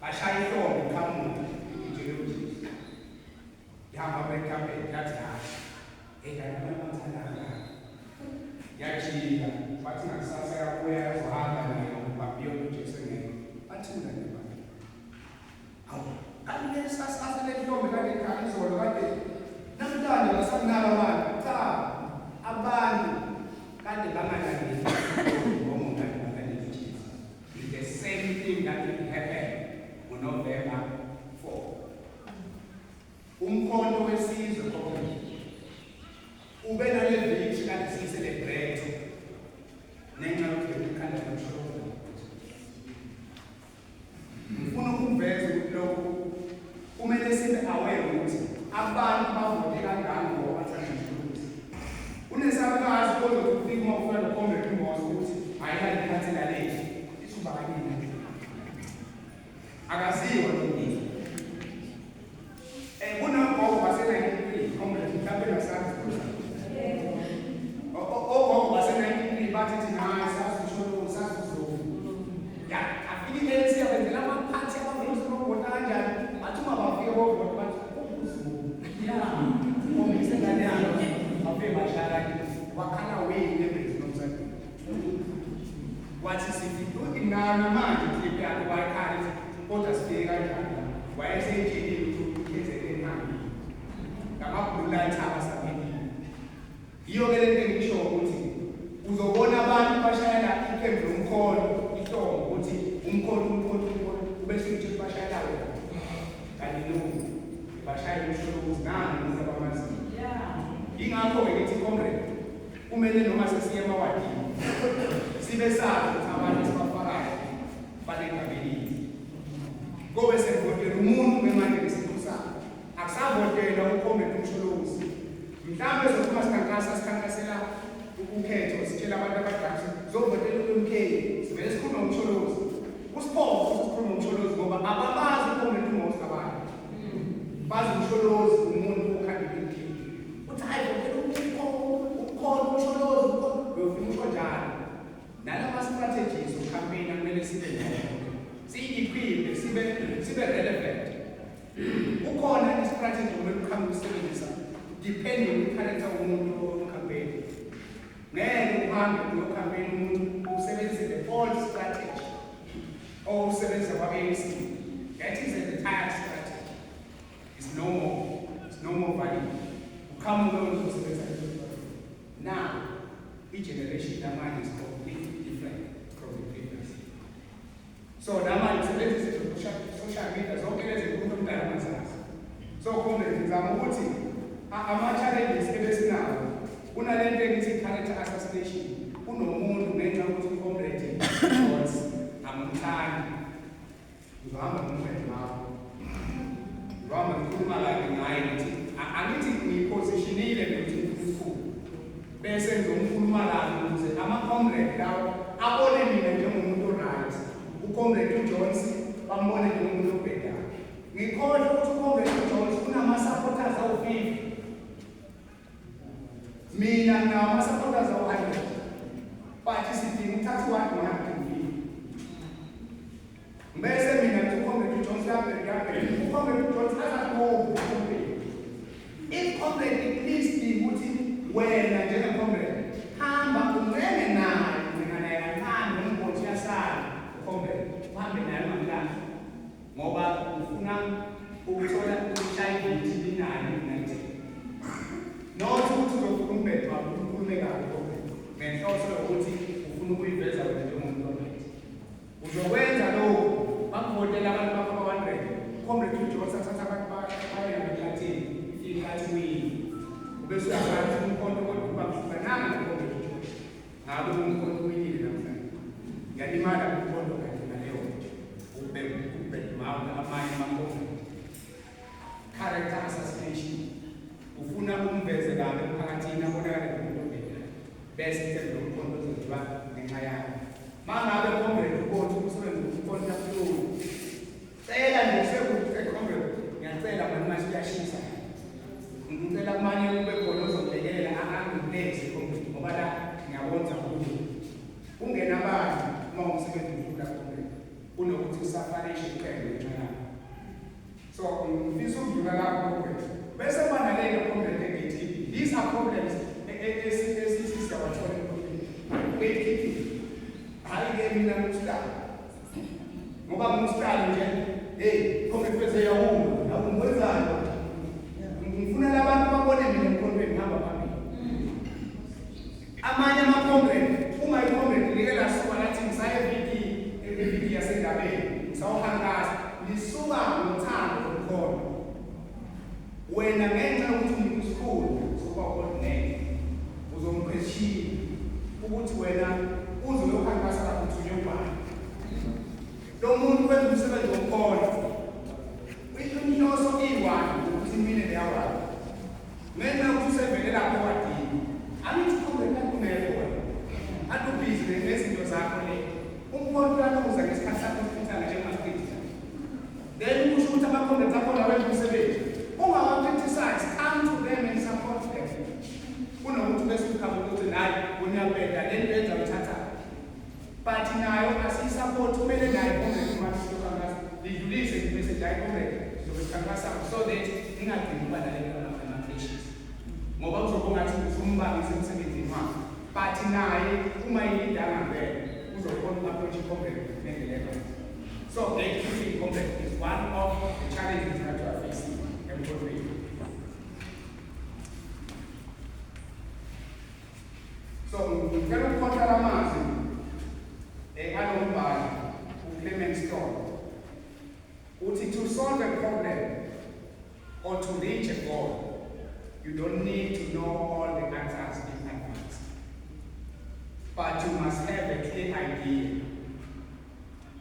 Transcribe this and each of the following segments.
bashaya ihlombe iqhamuka igeology yahamba bekhaphe yathi ekhaya amathandana yajika bathi ngakusasa yabuya yazohamba nayo ubabhiyo uJesu bathula nebaba awu kanti lesasasa lehlombe kade ekhaya izolo kade namhlanje basamnala abantu cha abantu kade bangalandeli ngomuntu akade Jesus. It's the same thing that will happen on November 4. Umkhonto wesizwe konke ube nale viki kade sicelebrate nenxa yokuthi ikhanda lomshoko. Ngifuna ukuveza ukuthi lokho kumele sibe aware ukuthi abantu bavote kangani ngoba bathanda ukuthi unesakazi kodwa ukufika uma ufuna ukhombe imbozo ukuthi ayihali phansi la lethi isuba kanini akaziwa lokho kunagogo base-93 khombe mhlawumbe nasazi ogogo base-93 bathi thina hayi sasisholo sasizolo ya afike lensi yabenzela amaphansi abavulusi bobota kanjani bathuma bafike bobota bathi ya ngomise ngane yalo bafe bashara wakhala weyini embrezi nomsakhe wathi sithi inana manje clip yakhe wayikhali kodwa sifike kanjani wayesejilile ukuthi yenzeke nani ngamabhula ethaba saphelile yiyo ke lento engisho ukuthi uzobona abantu bashayela iqembu lomkholo ihlombe ukuthi umkholo ubese uthi bashayela wena kanti no bashayela umsholozi nani ngoba bamazi ingakho ngithi comrade kumele noma sesiye emawadini sibe sazi ukuthi abantu sibafakayo banegabelini ngoba sevotela umuntu bemanje ngesikhusa akusavotela ukhombe umsholozi mhlawumbe sokuba sikhankasela ukukhetho sitshela abantu abadala zovotela uMK sivele sikhuluma ngomsholozi usiphoqo sikhuluma ngomsholozi ngoba ababazi ukhombe uMosi abantu bazi umsholozi umuntu okhandile uthi hayi votela ukhona umsholozi uyofika njalo nalama strategies campaign kumele sibe nayo siyikhiphe sibe relevant ukhona istrategy kumele ukhamba usebenzisa depending on character womuntu ocampaign ngeke uhambe kuyo campaign umuntu usebenzise the old strategy or usebenzise kwa-ANC. That is an entire strategy. It's no more value. Ukhamba umuntu usebenzisa now each generation namanje is completely different from the previous. So namanje usebenzisa social media zonke lezi zinto umdala mazazi. So kumbe ngizama ukuthi ama-challenges ebesinawo kunalento engithi character assassination kunomuntu ngenxa yokuthi comrade because amthandi uzohamba nomfowethu wakho uzohamba ngikhuluma kabi ngaye ukuthi angithi ngiyipositionile nokuthi ngikukhulu bese ngizomkhuluma kabi ukuze ama-comrade lawo abone mina njengomuntu right ucomrade uJones bambone njengomuntu obhedayo ngikhohlwa ukuthi ucomrade uJones unama-supporters awu-50 mina nginamasupporters awu-100 bathi sidinga ukuthatha u-150 bese mina ngithi ucomrade uJones ucomrade uJones azakuhovu i-comrade iplisti ukuthi wena njengecomrade hamba ungene naye nginganaye kancane nomgoti yasala ucomrade uhambe naye mamlanga ngoba ufuna ukuthola i-HIV linani not ukuthi uzofuna umbhedo wakho ukhulume kabi ngenhloso yokuthi ufuna ukuyiveza wena njengomuntu omthetho uzokwenza lokho bakuvotela abantu bakho aba-100 comrade uJones athatha abantu baye emhlathini ikhathini ubese uyabathi umkhonto kodwa ubamhlukananga necomrade uJones ngabe umkhonto uwinile namhlanje ngiyalimala umkhonto kanje naleyo ubhemawu amanye amakhomrade character assassination ufuna umveze kabi emphakathini abonakale ngomuntu obhedayo bese lo mkhonto uzoba ngenxa yakho mangabe comrade ukhonto usebenza umkhonto kakhulu cela nje comrade ngiyacela manje manje kuyashisa ngicela kumanye kube khona ozobhekelela angangiphethe comrade ngoba la ngiyabonza ukuthi ungena abantu uma umsebenzi uhlula comrade kunokuthi usafarishe iqembu ukudlula lapho konke. Bese kuba nale problem engithi these are problems esizawathola gatekeeping. Hayi-ke mina ngumstari. Ngoba ngumstari nje, hey, konke yawuma, ngikwenzayo. Ngifuna labantu babone mina emkhondweni ngihamba phambili. Amanye ama-congress, uma i-congress like lasuka lathi ngisaya eviki yasendabeni, ngisawuhankasa, lisuka ngothando olukhona. Wena ngenxa yokuthi ungikusikhulu sokuba coordinator, uzomqeshile ukuthi wena uze uyokhankasa lapho uthi uyobhala. Lo muntu wenza umsebenzi womkhono. Inhloso iyi-one ukuthi imine neyawayo. Ngenxa yokuthi usevele lapho wadini. Angithi congress kakungekho wena. Anti ubhizi nezinto zakho le. Umkhono uyanuza ngesikhathi sakho sokuthintana njengamakrista. Then kusho ukuthi ama-congress akhona wenza umsebenzi. Ungawa-criticize, come to them and support them. Kunokuthi bese ukhamba ukuthi naye unyabheda le nto yenza uthatha. But nayo asiyisupport kumele nayo congress umathisiyokankasa lidlulise imessage ayi-congress zokukhankasa so that ingagcini uba nalento ama-creations. Ngoba uzobongathi usumbangise emsebenzini wakho. But naye uma yilidanga vele uzokhona uku-approach i-congress ngendlela. So gatekeeping congress is one of the challenges that we are facing emkhondweni. So ngicela ukukhothala amazwi alombhali uClement Stone uthi to solve a problem or to reach a goal, you don't need to know all the answers in advance, but you must have a clear idea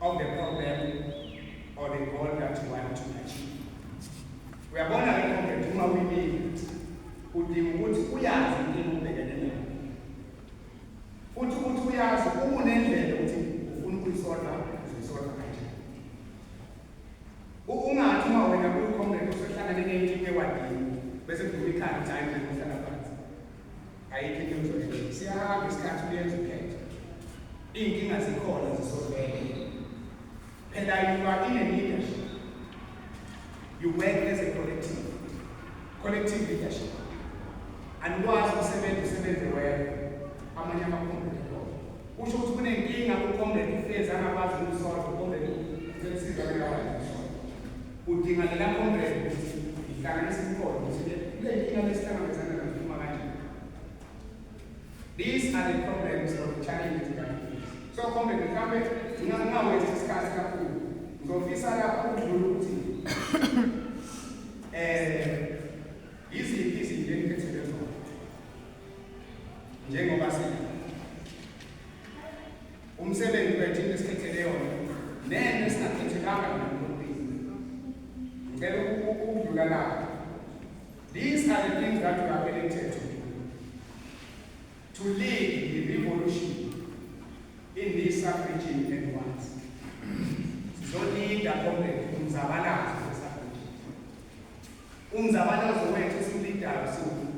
of the problem or the goal that you want to achieve. Uyabona ke konke uma uyimile udinga ukuthi uyazi into obhekene nayo. Futhi ukuthi uyazi unendlela ukuthi ufuna ukuyisolva uzoyisolva kanjani. Ungathi uma wena kuyi-congress usehlangane nenkinga ewadini bese kudlula ikhanda ukuthi hayi nje uhlala phansi. Ayikho into ozoyenza. Siyahamba isikhathi uyenza ukhetho. Iy'nkinga zikhona zisolveke. Phela you are in a leadership. You work as a collective leadership. And ukwazi usebenze wena amanye ama-congress khona. Usho ukuthi kunenkinga ku-congress ifezi angakwazi ukuyisolva u-congress selisiza lelawayo. Udinga lela congress ukuthi ihlanganise imikhono ukuthi le nkinga lesihlangabezana nazo uma kanjani. These are the problems or the challenges that we face. So congress mhlawumbe ngingawezi isikhathi kakhulu. Ngizofisa lapho ukudlula ukuthi yiziphi izinto engikhethele zona njengoba umsebenzi wethu esikhethele yona nento esingakhethelanga nomphakathi. Ngicela ukudlula lapho. These are the things that we are elected to lead the revolution in this sub-region at once. Sizolida konke umzabalazo wesab-region. Umzabalazo wethu siwulidayo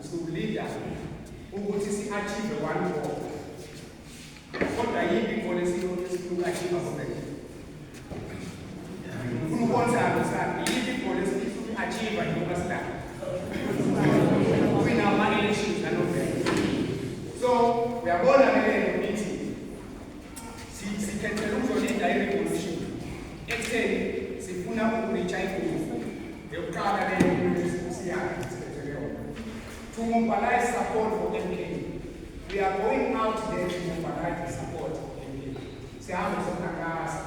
siwulida ukuthi si-achieve one goal. Kodwa yiphi goal esifuna uku-achieve already? Ngifuna ukubonisa ukuthi yiphi goal esifuna uku-achieve njengoba silapha. Win ama-elections anovela. So uyabona ke ukuthi sikhethela ukuzolinda i-revolution ekutheni sifuna ukuricha igoal yokuqala leyo siyakha sikhethele yona. To mobilize support for MK. We are going out there to mobilize the support for MK. Siyahamba sokhankasa,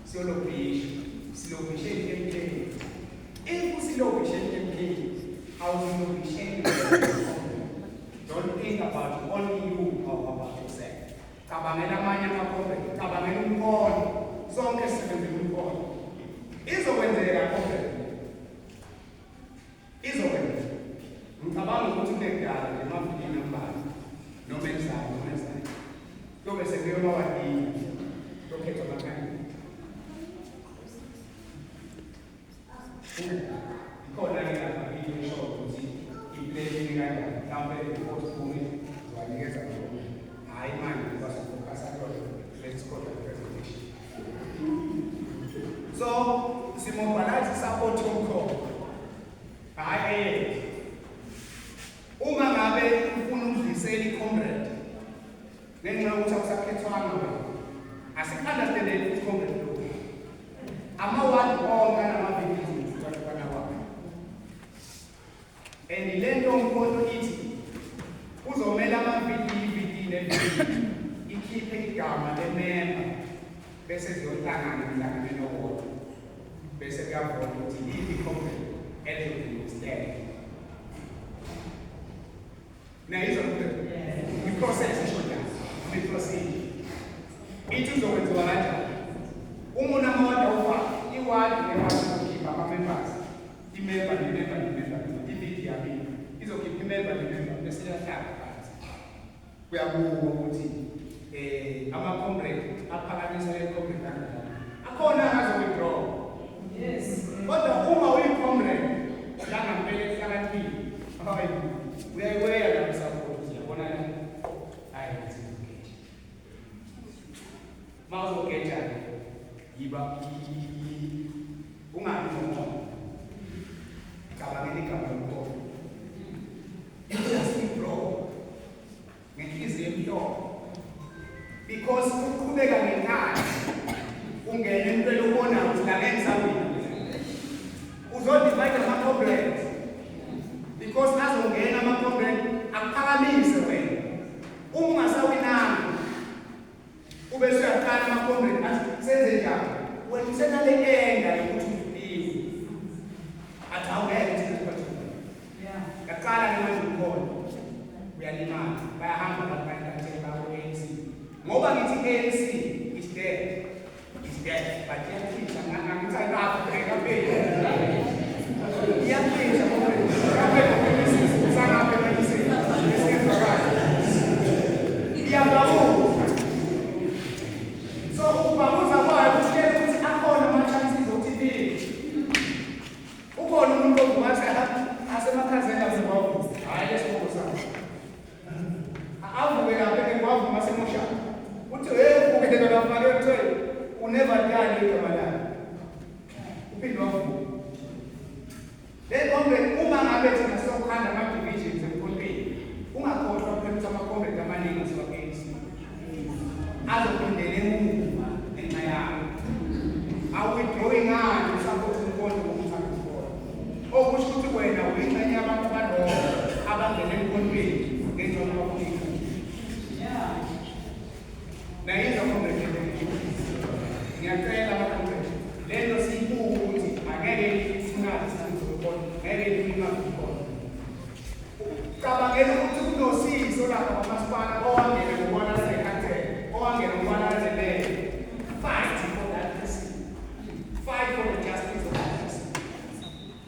silobhishe i-MK. If usilobhishe i-MK, awuzilobhisheni don't think about only you or about yourself. Cabangela amanye ama-congress, cabangela umkhono, sonke sisebenzele umkhono. Izokwenzeka congress. Izokwenzeka. Ngicabanga ukuthi kudala nje emavikini ambalwa noma enzayo. Lobe sekuyona wadini, lokhethwa amakhaya. Ikhona-ke lapha isho ukuthi i-planning kanjani, mhlawumbe i-postpone wanikeza khona. Hhayi manje ngoba sifocus kulona, let's go to the presentation. So, simobilize support yomkhona. Hhayi uma ngabe ufuna ukudlulisela i-comrade ngenxa yokuthi awusakhethwanga wena, asik-understandeli ukuthi comrade lo ama-ward onke anama-victims ukuhlukana kwakhe. And le nto umkhonto ithi kuzomele ama-VD ne-VD ikhiphe igama lememba bese ziyohlangana emhlanganweni owodwa bese kuyavota ukuthi yiphi i-comrade elizodlulisela. Now is the process the procedure. It is always the right. Umuna mmoja ufa iwadi ngewazikhipha ama-members imember ividi yabili izokhipha imember bese iyahlala phansi kuyabukwa ukuthi ama-comrade aphakamisa le-comrade kanjani akhona azo-withdraw. Yes. Kodwa uma uyi-comrade langampela ehlakaniphile uyayiweya la support yabona la hayi ngizokhetha mawuzokhetha yiba ungabi ngoba cabangela igama lokho just withdraw ngenhliziyo emhlophe because uqhubeka ngenkani ungene empela ubona ukuthi la ngengisawina uzodivide ama-comrades because azongena ama-comrade akuphakamise wena uma ungasawinanga ube suyaqala ama-comrade athi senze njani wena usenale enga yokuthi uliwe athi awungeke ukuthi yaqala ngemanje ukhona uyalimala bayahamba abantu bayintatheli bako-ANC ngoba ngithi i-ANC is dead but iyaphila ngithi ayilapho ayikapheli iyaphila so ubabuza kwayo kutshela ukuthi akhona ama-chances okuthi ukhona umuntu ovukathi asemakhazeni asebavuza hhayi lesiboko sakho avuke lapha kwavuma asemoshaka uthi uvukele lafake kuthiwe unever done igama lakhe uphinde wavuka le-comrade uma ngabe thina sokukhanda ama-divisions emponteni ungakhohlwa ukuthi ama-comrade amaningi aseba-ANC azophindela emuva ngenxa yakho awu-withdrawi ngani usapothi umkhonto ngokuthi akukhona okusho ukuthi wena uyingxenye yabantu abarongo abangena emkhontweni ngenxa yokubafunika nayiza comrade ngiyacela ama-comrade le nto siyibuka ukuthi angeke singathi ngeke limingazi khona cabangela ukuthi kunosizo lapha kwamasipala owangena ngokubona sekhathele owangena ngokubona zelele fight for that person fight for the justice of that person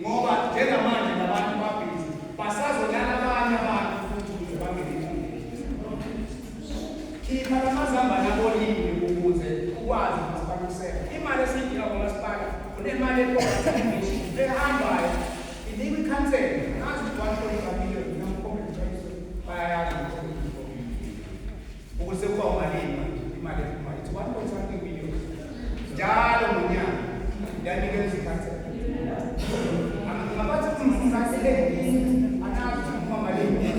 ngoba njengamanje labantu babhizi basazolala abanye abantu futhi ukuze bangene khipha lamazambane abolile ukuze ukwazi ukusipakisela imali esiyidinga kwamasipala unemali eqoqathekisho ehambayo inikwe ikhansela nazi 1.5 million namkomrade bayayazi ukuze kuba umalini imali ephumayo it's 1.5 million njalo ngonyaka yanikeza ikhansela ngabathi msaseleni anazi uma malini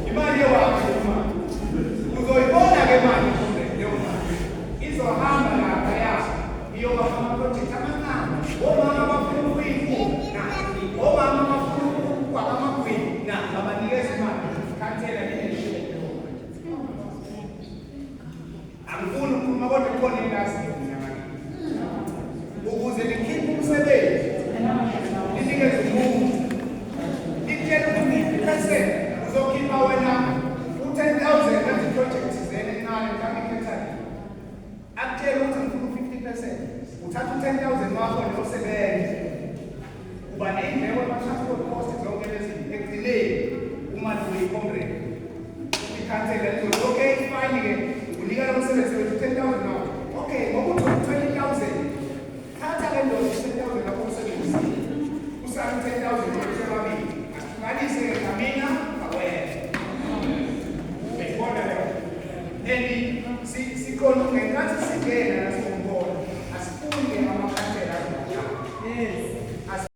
imali yewakho uzoyibona ke manje leyo mali izohamba lapha yazo iyoba ama-project amancane omama abafuna ukuyifuna omama abafuna ukwaba amagwini abanikeza imali khansela angifuni ukukhuluma kodwa khona engaziyo mina ukuze likhiphe umsebenzi linikeze umuntu likutshela ukuthi ikhansela uzokhipha wena u-10,000 eziprojekthi zena encane mhlawumbe akutshela ukuthi ngifuna 50%, uthatha u-10,000 wakho nosebenze uba ney'ndleko